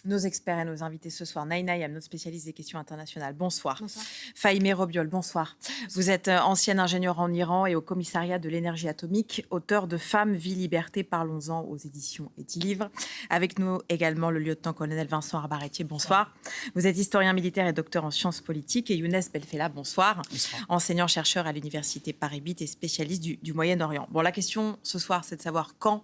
Nos experts et nos invités ce soir. Naïna Yam, notre spécialiste des questions internationales. Bonsoir. Bonsoir. Fahimé Robiol, bonsoir. Vous êtes ancienne ingénieure en Iran et au commissariat de l'énergie atomique, auteur de Femmes, Vie, Liberté, parlons-en aux éditions Edilivre. Avec nous également le lieutenant-colonel Vincent Arbaretier, bonsoir. Vous êtes historien militaire et docteur en sciences politiques. Et Younes Belfella, bonsoir. Bonsoir. Enseignant-chercheur à l'université Paris-8 et spécialiste du Moyen-Orient. Bon, la question ce soir, c'est de savoir quand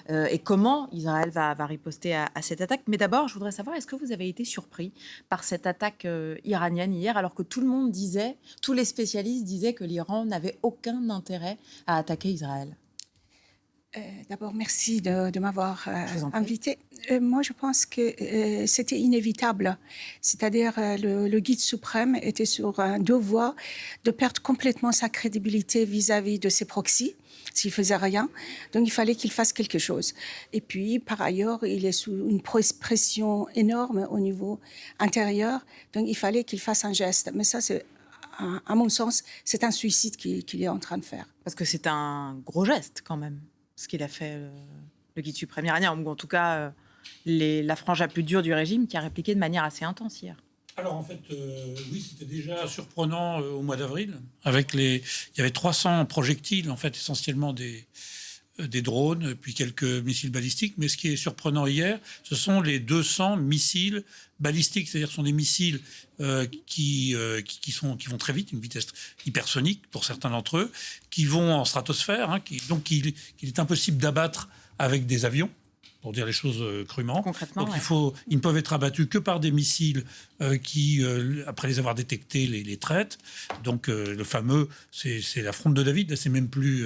et comment Israël va riposter à cette attaque. Mais d'abord, je voudrais savoir, est-ce que vous avez été surpris par cette attaque iranienne hier, alors que tout le monde disait, tous les spécialistes disaient que l'Iran n'avait aucun intérêt à attaquer Israël? D'abord, merci de m'avoir Je vous en prie. invité. Moi, je pense que c'était inévitable. C'est-à-dire, le guide suprême était sur un devoir de perdre complètement sa crédibilité vis-à-vis de ses proxys, s'il faisait rien. Donc, il fallait qu'il fasse quelque chose. Et puis, par ailleurs, il est sous une pression énorme au niveau intérieur. Donc, il fallait qu'il fasse un geste. Mais ça, c'est, à mon sens, c'est un suicide qu'il est en train de faire. Parce que c'est un gros geste quand même, ce qu'il a fait le guide suprême iranien, ou en tout cas la frange la plus dure du régime qui a répliqué de manière assez intense hier. Alors en fait, oui, c'était déjà surprenant au mois d'avril. Il y avait 300 projectiles, en fait, essentiellement des drones, puis quelques missiles balistiques. Mais ce qui est surprenant hier, ce sont les 200 missiles balistiques, c'est-à-dire ce sont des missiles qui vont très vite, une vitesse hypersonique pour certains d'entre eux, qui vont en stratosphère, hein, donc qu'il est impossible d'abattre avec des avions, pour dire les choses crûment. Concrètement, donc ouais. ils ne peuvent être abattus que par des missiles qui, après les avoir détectés, les traitent. Donc le fameux, c'est la fronde de David, c'est même plus...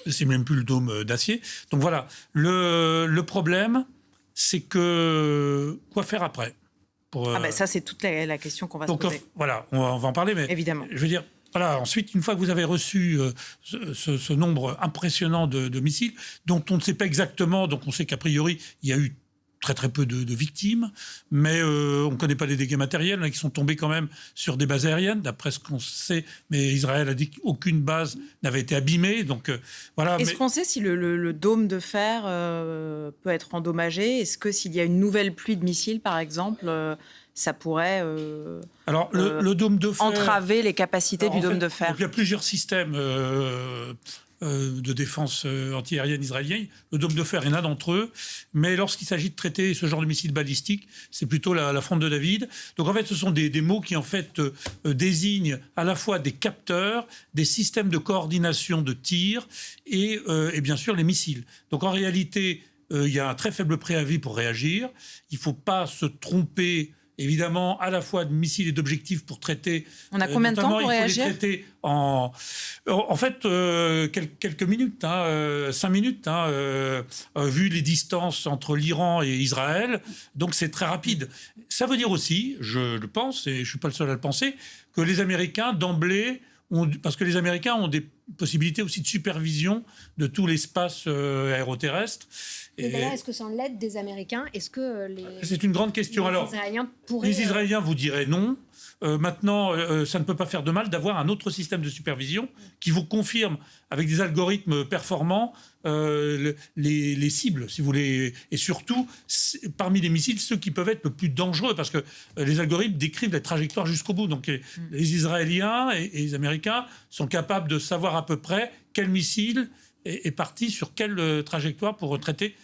c'est même plus le dôme d'acier. Donc voilà, le problème, c'est que quoi faire après Ça, c'est toute la question qu'on va se poser. Voilà, on va en parler, mais Évidemment. je veux dire, voilà, ensuite, une fois que vous avez reçu ce nombre impressionnant de missiles, dont on ne sait pas exactement, donc on sait qu'a priori, il y a eu très peu de victimes, mais on ne connaît pas les dégâts matériels, qui sont tombés quand même sur des bases aériennes, d'après ce qu'on sait, mais Israël a dit qu'aucune base n'avait été abîmée, donc voilà. Est-ce qu'on sait si le dôme de fer peut être endommagé? Est-ce que s'il y a une nouvelle pluie de missiles, par exemple, ça pourrait Alors, le dôme de fer... entraver les capacités du dôme de fer? Il y a plusieurs systèmes de défense antiaérienne israélienne. Le dôme de fer est l'un d'entre eux. Mais lorsqu'il s'agit de traiter ce genre de missiles balistiques, c'est plutôt la fronde de David. Donc, en fait, ce sont des mots qui, en fait, désignent à la fois des capteurs, des systèmes de coordination de tir et bien sûr, les missiles. Donc, en réalité, il y a un très faible préavis pour réagir. Il ne faut pas se tromper, évidemment, à la fois de missiles et d'objectifs pour traiter. On a combien de temps pour réagir? Il faut les traiter en fait, quelques minutes, 5 minutes, vu les distances entre l'Iran et Israël. Donc, c'est très rapide. Ça veut dire aussi, je le pense, et je ne suis pas le seul à le penser, que les Américains, d'emblée, parce que les Américains ont des possibilités aussi de supervision de tout l'espace aéroterrestre. Mais d'ailleurs, est-ce que sans l'aide des Américains, est-ce que c'est une grande question. les Israéliens pourraient... Les Israéliens vous diraient non. Maintenant, ça ne peut pas faire de mal d'avoir un autre système de supervision qui vous confirme, avec des algorithmes performants, les cibles, si vous voulez. Et surtout, parmi les missiles, ceux qui peuvent être le plus dangereux, parce que les algorithmes décrivent les trajectoires jusqu'au bout. Donc, les Israéliens et les Américains sont capables de savoir à peu près quel missile est parti sur quelle trajectoire pour traiter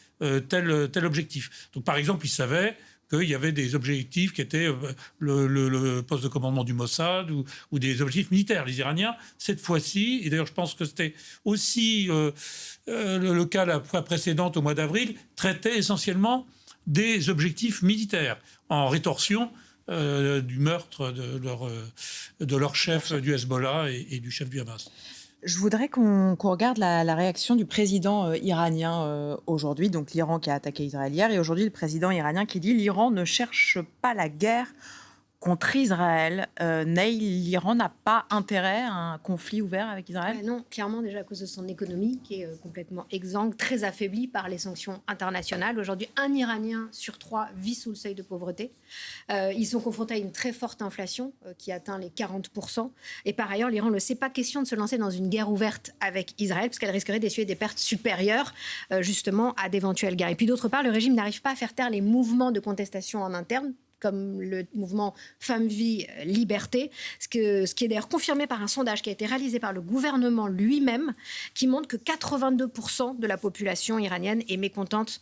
tel objectif. Donc, par exemple, ils savaient qu'il y avait des objectifs qui étaient le poste de commandement du Mossad ou des objectifs militaires. Les Iraniens, cette fois-ci, et d'ailleurs je pense que c'était aussi le cas la fois précédente au mois d'avril, traitaient essentiellement des objectifs militaires en rétorsion du meurtre de leur chef du Hezbollah et du chef du Hamas. Je voudrais qu'on regarde la réaction du président iranien aujourd'hui. Donc l'Iran qui a attaqué Israël hier, et aujourd'hui le président iranien qui dit: l'Iran ne cherche pas la guerre contre Israël. Neil, l'Iran n'a pas intérêt à un conflit ouvert avec Israël? Non, clairement, déjà à cause de son économie qui est complètement exsangue, très affaiblie par les sanctions internationales. Aujourd'hui, un Iranien sur 3 vit sous le seuil de pauvreté. Ils sont confrontés à une très forte inflation qui atteint les 40%. Et par ailleurs, l'Iran ne sait pas question de se lancer dans une guerre ouverte avec Israël, parce qu'elle risquerait d'essuyer des pertes supérieures justement à d'éventuelles guerres. Et puis d'autre part, le régime n'arrive pas à faire taire les mouvements de contestation en interne, comme le mouvement Femmes, Vie, Liberté, ce qui est d'ailleurs confirmé par un sondage qui a été réalisé par le gouvernement lui-même, qui montre que 82% de la population iranienne est mécontente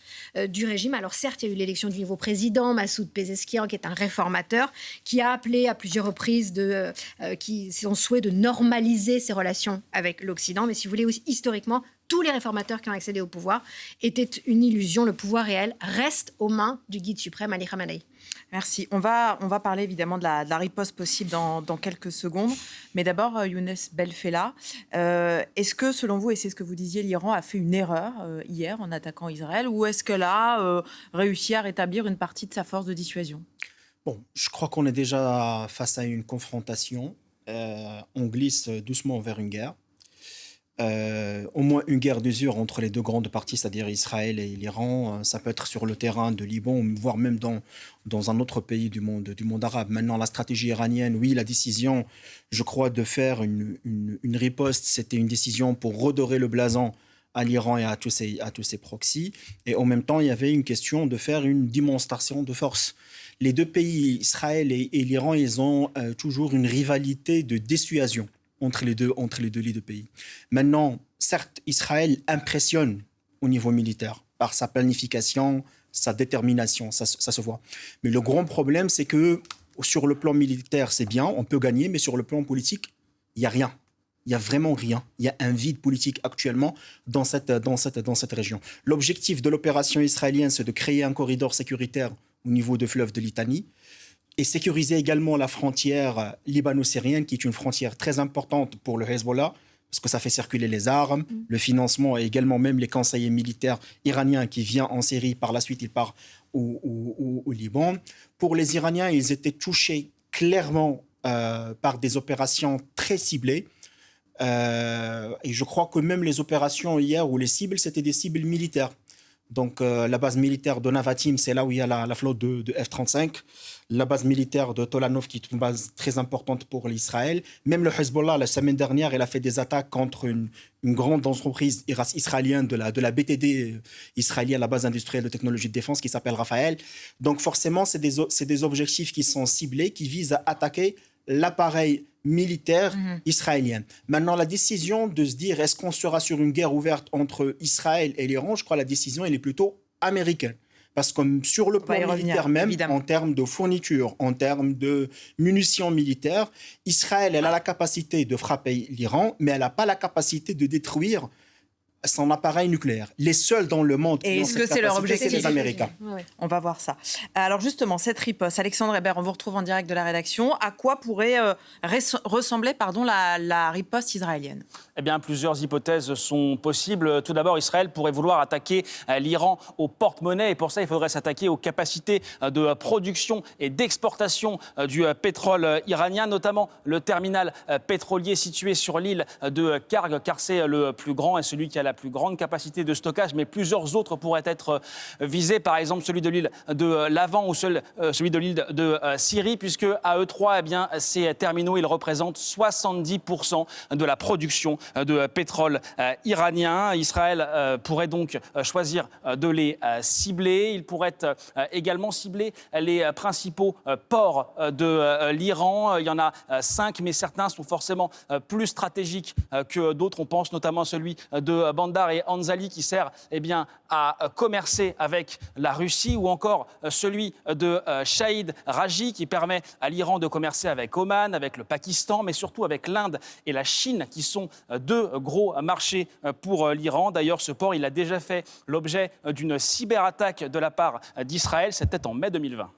du régime. Alors certes, il y a eu l'élection du nouveau président, Massoud Pezeshkian, qui est un réformateur, qui a appelé à plusieurs reprises son souhait de normaliser ses relations avec l'Occident. Mais si vous voulez, aussi, historiquement, tous les réformateurs qui ont accédé au pouvoir étaient une illusion. Le pouvoir réel reste aux mains du guide suprême, Ali Khamenei. Merci. On va parler évidemment de la riposte possible dans quelques secondes. Mais d'abord, Younes Belfella, est-ce que, selon vous, et c'est ce que vous disiez, l'Iran a fait une erreur hier en attaquant Israël, ou est-ce qu'elle a réussi à rétablir une partie de sa force de dissuasion? Bon, je crois qu'on est déjà face à une confrontation. On glisse doucement vers une guerre. Au moins une guerre d'usure entre les deux grandes parties, c'est-à-dire Israël et l'Iran. Ça peut être sur le terrain de Liban, voire même dans un autre pays du monde arabe. Maintenant, la stratégie iranienne, oui, la décision, je crois, de faire une riposte, c'était une décision pour redorer le blason à l'Iran et à tous ses proxys. Et en même temps, il y avait une question de faire une démonstration de force. Les deux pays, Israël et l'Iran, ils ont toujours une rivalité de dissuasion entre les deux pays. Maintenant, certes, Israël impressionne au niveau militaire par sa planification, sa détermination, ça se voit. Mais le grand problème, c'est que sur le plan militaire, c'est bien, on peut gagner, mais sur le plan politique, il n'y a rien. Il n'y a vraiment rien. Il y a un vide politique actuellement dans cette région. L'objectif de l'opération israélienne, c'est de créer un corridor sécuritaire au niveau du fleuve de Litanie, et sécuriser également la frontière libano-syrienne, qui est une frontière très importante pour le Hezbollah, parce que ça fait circuler les armes, le financement, et également même les conseillers militaires iraniens qui viennent en Syrie, par la suite ils partent au Liban. Pour les Iraniens, ils étaient touchés clairement par des opérations très ciblées. Et je crois que même les opérations hier ou les cibles, c'était des cibles militaires. Donc la base militaire de Navatim, c'est là où il y a la flotte de F-35. La base militaire de Tolanov, qui est une base très importante pour l'Israël. Même le Hezbollah, la semaine dernière, il a fait des attaques contre une grande entreprise israélienne de la BTD israélienne, la base industrielle de technologie de défense, qui s'appelle Rafael. Donc forcément, c'est des objectifs qui sont ciblés, qui visent à attaquer l'appareil militaire israélien. Maintenant, la décision de se dire est-ce qu'on sera sur une guerre ouverte entre Israël et l'Iran, je crois que la décision elle est plutôt américaine. Parce que sur le plan militaire même, évidemment, en termes de fourniture, en termes de munitions militaires, Israël elle a la capacité de frapper l'Iran, mais elle n'a pas la capacité de détruire son appareil nucléaire. Les seuls dans le monde qui ont cette capacité, leur objectif, c'est les Américains. Ouais. On va voir ça. Alors justement, cette riposte, Alexandre Hébert, on vous retrouve en direct de la rédaction. À quoi pourrait ressembler la riposte israélienne ? Eh bien, plusieurs hypothèses sont possibles. Tout d'abord, Israël pourrait vouloir attaquer l'Iran au porte-monnaie. Et pour ça, il faudrait s'attaquer aux capacités de production et d'exportation du pétrole iranien, notamment le terminal pétrolier situé sur l'île de Karg, car c'est le plus grand et celui qui a la plus grande capacité de stockage. Mais plusieurs autres pourraient être visés, par exemple celui de l'île de Lavant ou celui de l'île de Syrie, puisque à eux trois, eh bien, ces terminaux, ils représentent 70% de la production de pétrole iranien. Israël pourrait donc choisir de les cibler. Il pourrait également cibler les principaux ports de l'Iran. Il y en a 5, mais certains sont forcément plus stratégiques que d'autres. On pense notamment à celui de Bandar et Anzali qui sert à commercer avec la Russie, ou encore celui de Shahid Raji qui permet à l'Iran de commercer avec Oman, avec le Pakistan, mais surtout avec l'Inde et la Chine qui sont deux gros marchés pour l'Iran. D'ailleurs, ce port, il a déjà fait l'objet d'une cyberattaque de la part d'Israël. C'était en mai 2020.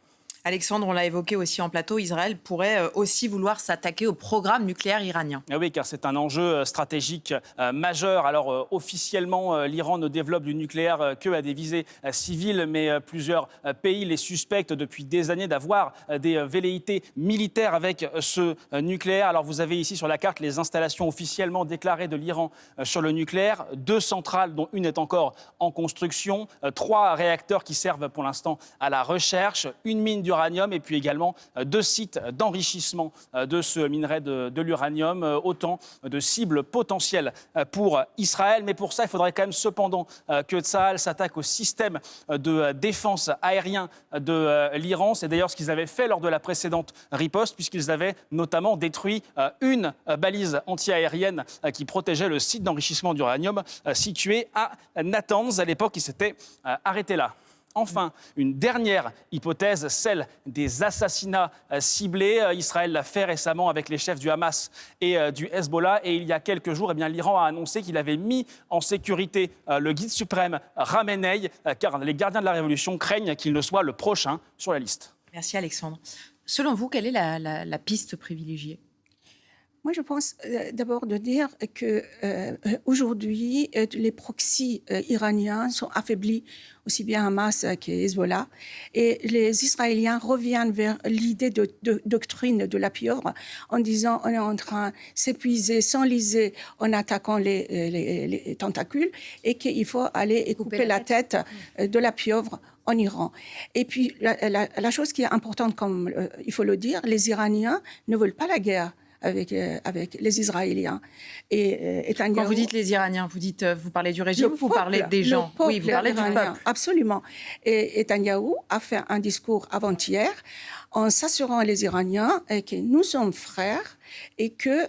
Alexandre, on l'a évoqué aussi en plateau, Israël pourrait aussi vouloir s'attaquer au programme nucléaire iranien. Ah oui, car c'est un enjeu stratégique majeur. Alors, officiellement, l'Iran ne développe du nucléaire que à des visées civiles, mais plusieurs pays les suspectent depuis des années d'avoir des velléités militaires avec ce nucléaire. Alors, vous avez ici sur la carte les installations officiellement déclarées de l'Iran sur le nucléaire. 2 centrales, dont une est encore en construction. 3 réacteurs qui servent pour l'instant à la recherche. Une mine d'uranium et puis également 2 sites d'enrichissement de ce minerai de l'uranium. Autant de cibles potentielles pour Israël. Mais pour ça, il faudrait quand même cependant que Tsahal s'attaque au système de défense aérien de l'Iran. C'est d'ailleurs ce qu'ils avaient fait lors de la précédente riposte, puisqu'ils avaient notamment détruit une balise anti-aérienne qui protégeait le site d'enrichissement d'uranium situé à Natanz. À l'époque, ils s'étaient arrêtés là. Enfin, une dernière hypothèse, celle des assassinats ciblés. Israël l'a fait récemment avec les chefs du Hamas et du Hezbollah. Et il y a quelques jours, l'Iran a annoncé qu'il avait mis en sécurité le guide suprême Khamenei, car les gardiens de la révolution craignent qu'il ne soit le prochain sur la liste. Merci Alexandre. Selon vous, quelle est la piste privilégiée ? Moi, je pense d'abord de dire que aujourd'hui, les proxys iraniens sont affaiblis, aussi bien Hamas qu'Hezbollah, et les Israéliens reviennent vers l'idée de doctrine de la pieuvre en disant on est en train de s'épuiser, s'enliser en attaquant les tentacules et qu'il faut aller et couper la tête de la pieuvre en Iran. Et puis, la chose qui est importante, comme il faut le dire, les Iraniens ne veulent pas la guerre avec les Israéliens. Et quand vous dites les Iraniens, vous parlez du régime ou vous parlez des gens ? Oui, vous parlez du peuple. Absolument. Et Netanyahou a fait un discours avant-hier en s'assurant les Iraniens que nous sommes frères et que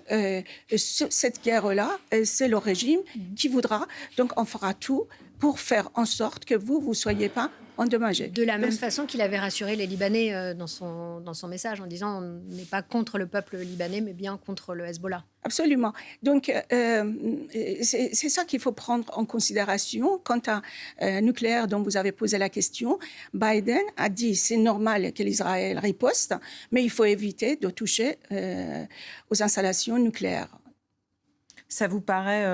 cette guerre-là, c'est le régime qui voudra. Donc, on fera tout pour faire en sorte que vous ne soyez pas endommagés. De la même façon qu'il avait rassuré les Libanais dans son message en disant on n'est pas contre le peuple libanais, mais bien contre le Hezbollah. Absolument. Donc, c'est ça qu'il faut prendre en considération. Quant à nucléaire dont vous avez posé la question, Biden a dit c'est normal que l'Israël riposte, mais il faut éviter de toucher aux installations nucléaires. Ça vous paraît,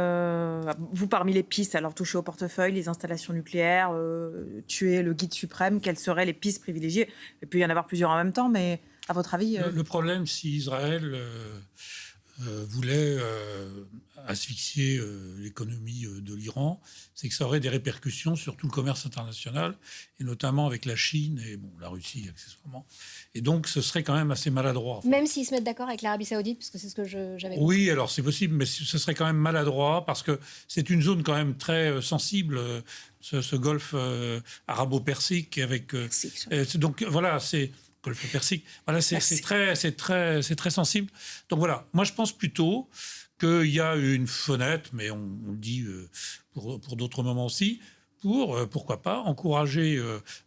vous parmi les pistes, alors toucher au portefeuille, les installations nucléaires, tuer le guide suprême, quelles seraient les pistes privilégiées ? Il peut y en avoir plusieurs en même temps, mais à votre avis... Le problème, si Israël voulait asphyxier l'économie de l'Iran, c'est que ça aurait des répercussions sur tout le commerce international, et notamment avec la Chine et la Russie accessoirement. Et donc, ce serait quand même assez maladroit. Enfin, même s'ils se mettent d'accord avec l'Arabie Saoudite, parce que c'est ce que j'avais compris. Oui, alors c'est possible, mais ce serait quand même maladroit, parce que c'est une zone quand même très sensible, ce golfe arabo-persique, avec... donc voilà, c'est... Golfe Persique. Voilà, c'est très sensible. Donc voilà, moi je pense plutôt qu'il y a une fenêtre, mais on le dit pour d'autres moments aussi, pour, pourquoi pas, encourager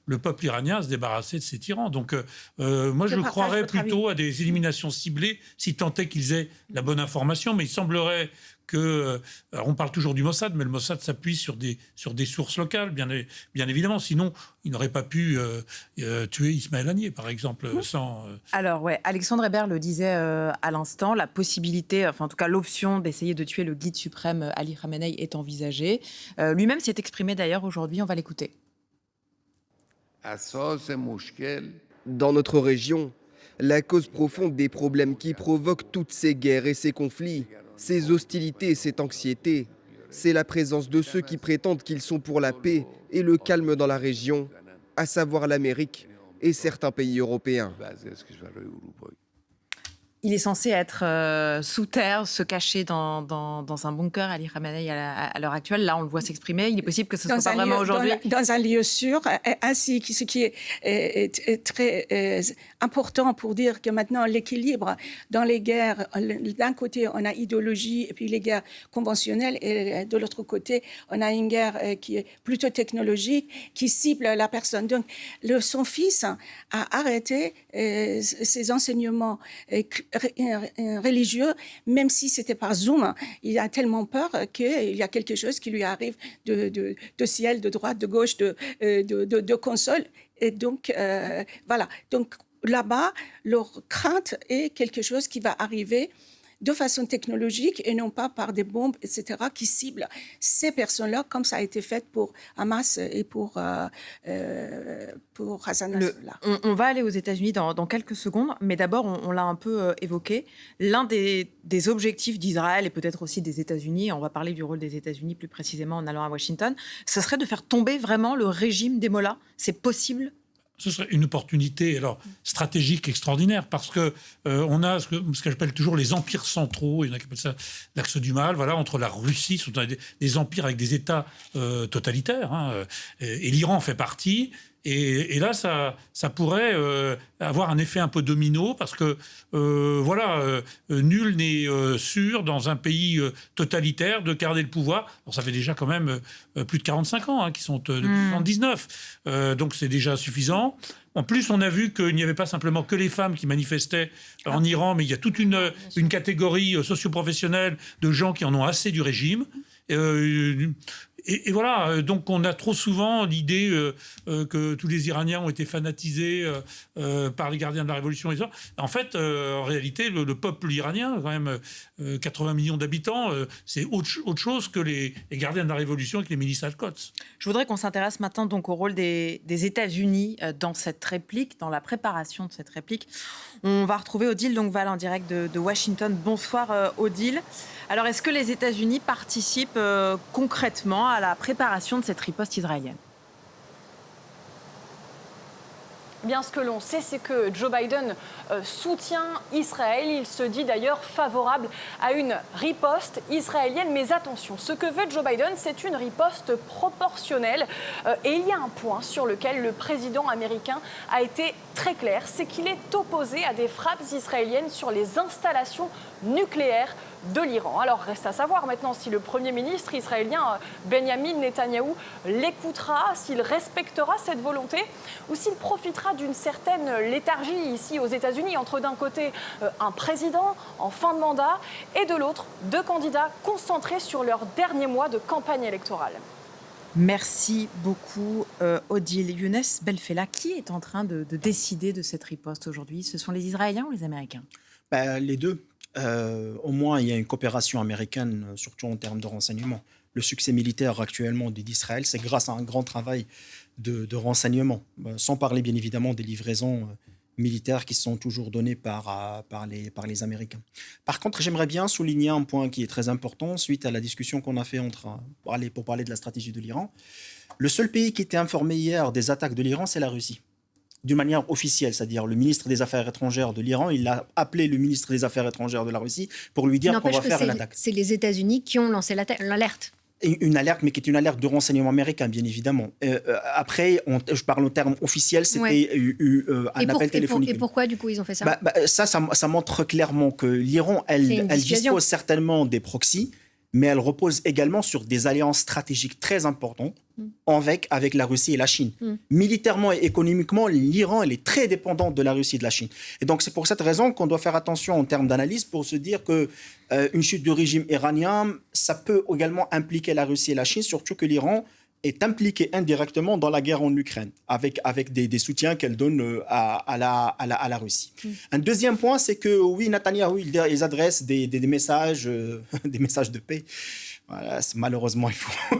le peuple iranien à se débarrasser de ces tyrans. Donc moi je croirais plutôt à des éliminations ciblées, si tant est qu'ils aient la bonne information, mais il semblerait que... alors on parle toujours du Mossad, mais le Mossad s'appuie sur des sources locales, bien évidemment. Sinon, il n'aurait pas pu tuer Ismaël Haniyeh, par exemple, sans... Alors, ouais, Alexandre Hébert le disait à l'instant, la possibilité, enfin en tout cas l'option d'essayer de tuer le guide suprême Ali Khamenei est envisagée. Lui-même s'est exprimé d'ailleurs aujourd'hui, on va l'écouter. Dans notre région, la cause profonde des problèmes qui provoquent toutes ces guerres et ces conflits, ces hostilités et cette anxiété, c'est la présence de ceux qui prétendent qu'ils sont pour la paix et le calme dans la région, à savoir l'Amérique et certains pays européens. Il est censé être sous terre, se cacher dans un bunker, Ali Khamenei, à l'heure actuelle. Là, on le voit s'exprimer. Il est possible que ce ne soit pas vraiment aujourd'hui. Dans un lieu sûr, ainsi que ce qui est très important pour dire que maintenant, l'équilibre dans les guerres, d'un côté, on a idéologie et puis les guerres conventionnelles, et de l'autre côté, on a une guerre qui est plutôt technologique, qui cible la personne. Donc, son fils a arrêté ses enseignements religieux, même si c'était par Zoom. Il a tellement peur qu'il y a quelque chose qui lui arrive de ciel, de droite, de gauche, de console. Et donc, voilà. Donc, là-bas, leur crainte est quelque chose qui va arriver de façon technologique et non pas par des bombes, etc., qui ciblent ces personnes-là, comme ça a été fait pour Hamas et pour Hassan Nasrallah. On va aller aux États-Unis dans quelques secondes, mais d'abord, on l'a un peu évoqué. L'un des objectifs d'Israël et peut-être aussi des États-Unis, on va parler du rôle des États-Unis plus précisément en allant à Washington, ce serait de faire tomber vraiment le régime des mollahs. C'est possible ? Ce serait une opportunité stratégique extraordinaire parce que on a ce que j'appelle toujours les empires centraux. Il y en a qui appellent ça l'axe du mal. Voilà, entre la Russie, ce sont des empires avec des États totalitaires, hein, et l'Iran fait partie. Et là, ça pourrait avoir un effet un peu domino parce que nul n'est sûr dans un pays totalitaire de garder le pouvoir. Alors, ça fait déjà quand même plus de 45 ans qui sont depuis 1979. Donc c'est déjà suffisant. En plus, on a vu qu'il n'y avait pas simplement que les femmes qui manifestaient en Iran, mais il y a toute une catégorie socio-professionnelle de gens qui en ont assez du régime. Et voilà, donc on a trop souvent l'idée que tous les Iraniens ont été fanatisés par les gardiens de la Révolution. Et ça. En fait, en réalité, le peuple iranien, quand même 80 millions d'habitants, c'est autre chose que les gardiens de la Révolution avec les milices al-Quds. Je voudrais qu'on s'intéresse maintenant donc au rôle des États-Unis dans cette réplique, dans la préparation de cette réplique. On va retrouver Odile Longval en direct de Washington. Bonsoir Odile. Alors, est-ce que les États-Unis participent concrètement à la préparation de cette riposte israélienne ? Bien, ce que l'on sait, c'est que Joe Biden soutient Israël. Il se dit d'ailleurs favorable à une riposte israélienne. Mais attention, ce que veut Joe Biden, c'est une riposte proportionnelle. Et il y a un point sur lequel le président américain a été très clair, c'est qu'il est opposé à des frappes israéliennes sur les installations nucléaires de l'Iran. Alors reste à savoir maintenant si le Premier ministre israélien Benjamin Netanyahou l'écoutera, s'il respectera cette volonté ou s'il profitera d'une certaine léthargie ici aux États-Unis entre d'un côté un président en fin de mandat et de l'autre deux candidats concentrés sur leurs derniers mois de campagne électorale. Merci beaucoup Odile. Younes Belfella, qui est en train de décider de cette riposte aujourd'hui ? Ce sont les Israéliens ou les Américains ? Les deux. Au moins, il y a une coopération américaine, surtout en termes de renseignement. Le succès militaire actuellement d'Israël, c'est grâce à un grand travail de renseignement, sans parler bien évidemment des livraisons militaires qui sont toujours données par les Américains. Par contre, j'aimerais bien souligner un point qui est très important suite à la discussion qu'on a fait pour parler de la stratégie de l'Iran. Le seul pays qui était informé hier des attaques de l'Iran, c'est la Russie. D'une manière officielle, c'est-à-dire le ministre des Affaires étrangères de l'Iran, il a appelé le ministre des Affaires étrangères de la Russie pour lui dire qu'on va faire l'attaque. C'est les États-Unis qui ont lancé l'alerte. Une alerte, mais qui est une alerte de renseignement américain, bien évidemment. Après, je parle en termes officiels, c'était un appel téléphonique. Et pourquoi, du coup, ils ont fait ça ? Ça montre clairement que l'Iran, elle dispose certainement des proxys, mais elle repose également sur des alliances stratégiques très importantes avec la Russie et la Chine. Militairement et économiquement, l'Iran, elle est très dépendante de la Russie et de la Chine. Et donc, c'est pour cette raison qu'on doit faire attention en termes d'analyse pour se dire qu'une chute du régime iranien, ça peut également impliquer la Russie et la Chine, surtout que l'Iran est impliquée indirectement dans la guerre en Ukraine, avec des soutiens qu'elle donne à la Russie. Un deuxième point, c'est que oui, Netanyahou, ils adressent des messages, des messages de paix. Voilà, malheureusement,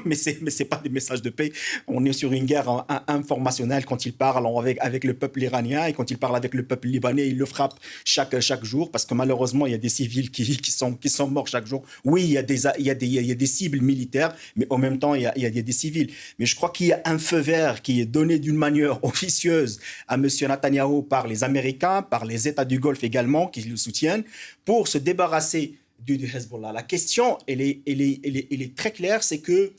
mais c'est pas des messages de paix. On est sur une guerre informationnelle quand il parle avec le peuple iranien et quand il parle avec le peuple libanais, il le frappe chaque jour parce que malheureusement, il y a des civils qui sont morts chaque jour. Oui, il y a des cibles militaires, mais en même temps, il y a des civils. Mais je crois qu'il y a un feu vert qui est donné d'une manière officieuse à M. Netanyahou par les Américains, par les États du Golfe également qui le soutiennent, pour se débarrasser du Hezbollah. La question, elle est très claire, c'est que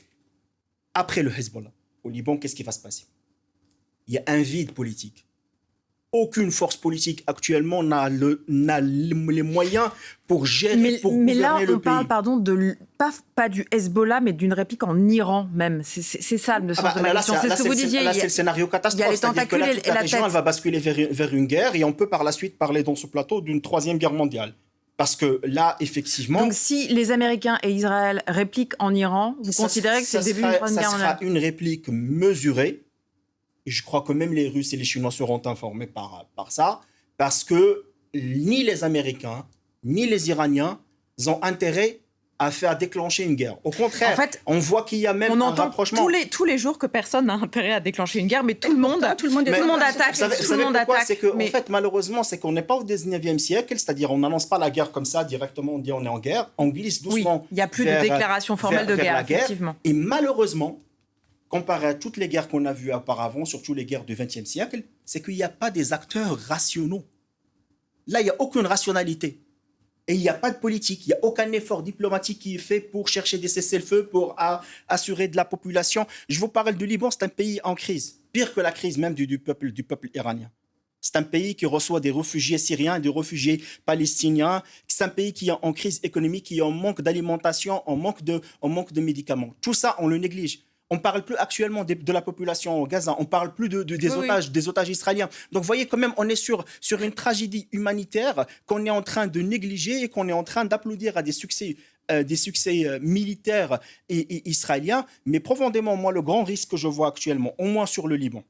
après le Hezbollah, au Liban, qu'est-ce qui va se passer ? Il y a un vide politique. aucune force politique actuellement n'a les moyens pour gérer, pour mais là, gouverner le on parle, pays. pardon, pas du Hezbollah, mais d'une réplique en Iran même. C'est ça le sens de ma question. C'est ce que vous disiez. Là, c'est le scénario catastrophe. Il y a les C'est-à-dire que tentacules là, toute et la région, tête. elle va basculer vers une guerre, et on peut par la suite parler dans ce plateau d'une 3e guerre mondiale. Parce que là, effectivement... Donc si les Américains et Israël répliquent en Iran, vous considérez que c'est le début d'une 3e guerre mondiale? Ça sera une réplique mesurée. Et je crois que même les Russes et les Chinois seront informés par ça. Parce que ni les Américains, ni les Iraniens ont intérêt à faire déclencher une guerre. Au contraire, En fait, on voit qu'il y a même on un entend rapprochement. tous les jours que personne n'a intérêt à déclencher une guerre, mais tout le monde attaque. Vous savez Tout le monde pourquoi? attaque. C'est que, Mais- en fait, malheureusement, c'est qu'on n'est pas au 19e siècle, c'est-à-dire on n'annonce pas la guerre comme ça, directement on dit on est en guerre, on glisse Oui, doucement. il n'y a plus de vers- déclaration formelle de vers guerre, la guerre. effectivement. Et malheureusement, comparé à toutes les guerres qu'on a vues auparavant, surtout les guerres du XXe siècle, c'est qu'il n'y a pas des acteurs rationaux. Là, il n'y a aucune rationalité. Et il n'y a pas de politique, il n'y a aucun effort diplomatique qui est fait pour chercher des cessez-le-feu, pour assurer de la population. Je vous parle du Liban, c'est un pays en crise, pire que la crise même du peuple iranien. C'est un pays qui reçoit des réfugiés syriens, des réfugiés palestiniens. C'est un pays qui est en crise économique, qui est en manque d'alimentation, en manque de médicaments. Tout ça, on le néglige. On ne parle plus actuellement de la population au Gaza, on ne parle plus des otages israéliens. Donc, vous voyez, quand même, on est sur une tragédie humanitaire qu'on est en train de négliger et qu'on est en train d'applaudir à des succès militaires et israéliens. Mais profondément, moi, le grand risque que je vois actuellement, au moins sur le Liban,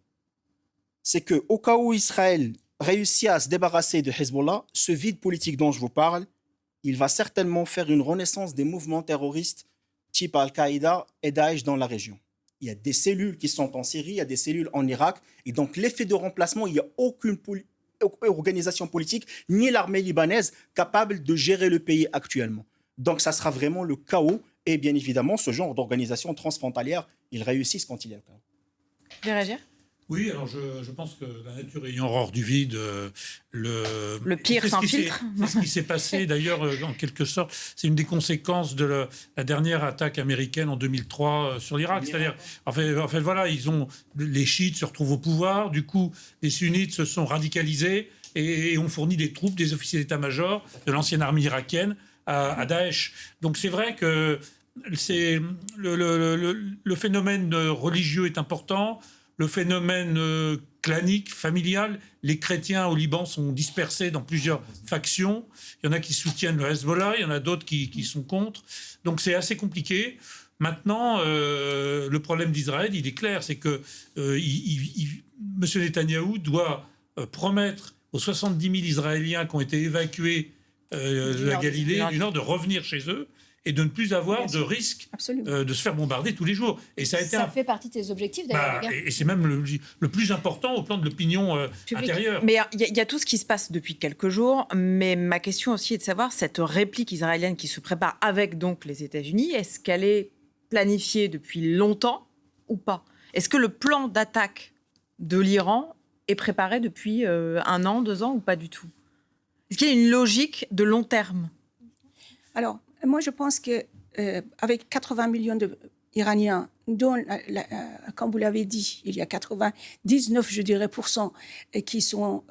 c'est qu'au cas où Israël réussit à se débarrasser de Hezbollah, ce vide politique dont je vous parle, il va certainement faire une renaissance des mouvements terroristes type Al-Qaïda et Daesh dans la région. Il y a des cellules qui sont en Syrie, il y a des cellules en Irak, et donc l'effet de remplacement, il n'y a aucune organisation politique, ni l'armée libanaise capable de gérer le pays actuellement. Donc ça sera vraiment le chaos, et bien évidemment, ce genre d'organisation transfrontalière, ils réussissent quand il y a le chaos. Vous voulez réagir ? Oui, alors je pense que la nature ayant horreur du vide, Le pire s'infiltre. C'est ce qui s'est passé d'ailleurs, en quelque sorte. C'est une des conséquences de la dernière attaque américaine en 2003 sur l'Irak. C'est-à-dire, en fait, voilà, les chiites se retrouvent au pouvoir. Du coup, les sunnites se sont radicalisés et ont fourni des troupes, des officiers d'état-major de l'ancienne armée irakienne à Daesh. Donc c'est vrai que le phénomène religieux est important. Le phénomène clanique, familial, les chrétiens au Liban sont dispersés dans plusieurs factions. Il y en a qui soutiennent le Hezbollah, il y en a d'autres qui sont contre. Donc c'est assez compliqué. Maintenant, le problème d'Israël, il est clair, c'est que M. Netanyahou doit promettre aux 70 000 Israéliens qui ont été évacués de la Galilée, du Nord, de revenir chez eux et de ne plus avoir de risque de se faire bombarder tous les jours. Et ça a été fait partie de tes objectifs, d'ailleurs. et c'est même le plus important au plan de l'opinion intérieure. Mais il y a tout ce qui se passe depuis quelques jours. Mais ma question aussi est de savoir, cette réplique israélienne qui se prépare avec donc les États-Unis, est-ce qu'elle est planifiée depuis longtemps ou pas? Est-ce que le plan d'attaque de l'Iran est préparé depuis 1 an, 2 ans ou pas du tout? Est-ce qu'il y a une logique de long terme? Alors, moi, je pense qu'avec 80 millions d'Iraniens, dont, comme vous l'avez dit, il y a 99, je dirais, qui sont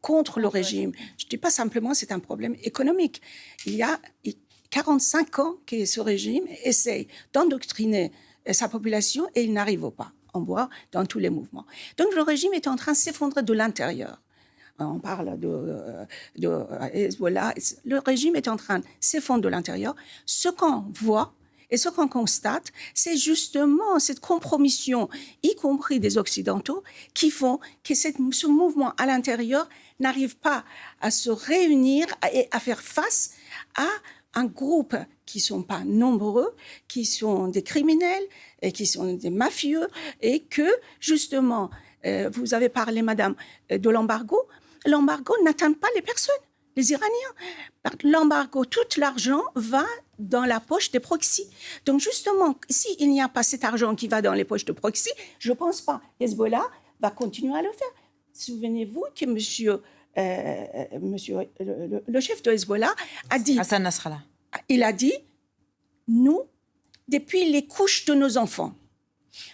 contre le régime. Je ne dis pas simplement c'est un problème économique. Il y a 45 ans que ce régime essaye d'endoctriner sa population et il n'arrive pas. On voit dans tous les mouvements. Donc, le régime est en train de s'effondrer de l'intérieur. On parle de Hezbollah. Le régime est en train de s'effondrer de l'intérieur. Ce qu'on voit et ce qu'on constate, c'est justement cette compromission, y compris des Occidentaux, qui font que ce mouvement à l'intérieur n'arrive pas à se réunir et à faire face à un groupe qui ne sont pas nombreux, qui sont des criminels et qui sont des mafieux, et que, justement, vous avez parlé, madame, de l'embargo. L'embargo n'atteint pas les personnes, les Iraniens. L'embargo, tout l'argent va dans la poche des proxys. Donc, justement, s'il n'y a pas cet argent qui va dans les poches de proxy, je ne pense pas. Hezbollah va continuer à le faire. Souvenez-vous que le chef de Hezbollah a dit... Hassan Nasrallah. Il a dit, nous, depuis les couches de nos enfants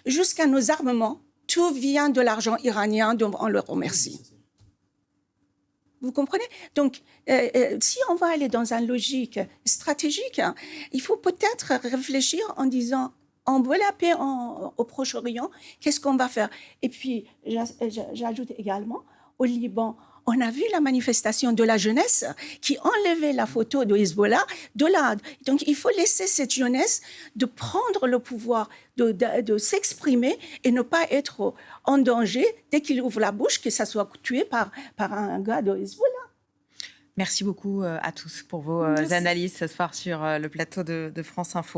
jusqu'à nos armements, tout vient de l'argent iranien, donc on le remercie. Vous comprenez? Donc, si on va aller dans une logique stratégique, il faut peut-être réfléchir en disant, on veut la paix au Proche-Orient, qu'est-ce qu'on va faire? Et puis, j'ajoute également, au Liban, on a vu la manifestation de la jeunesse qui enlevait la photo de Hezbollah. Donc, il faut laisser cette jeunesse de prendre le pouvoir, de s'exprimer et ne pas être en danger dès qu'il ouvre la bouche, que ça soit tué par un gars de Hezbollah. Merci beaucoup à tous pour vos analyses ce soir sur le plateau de France Info.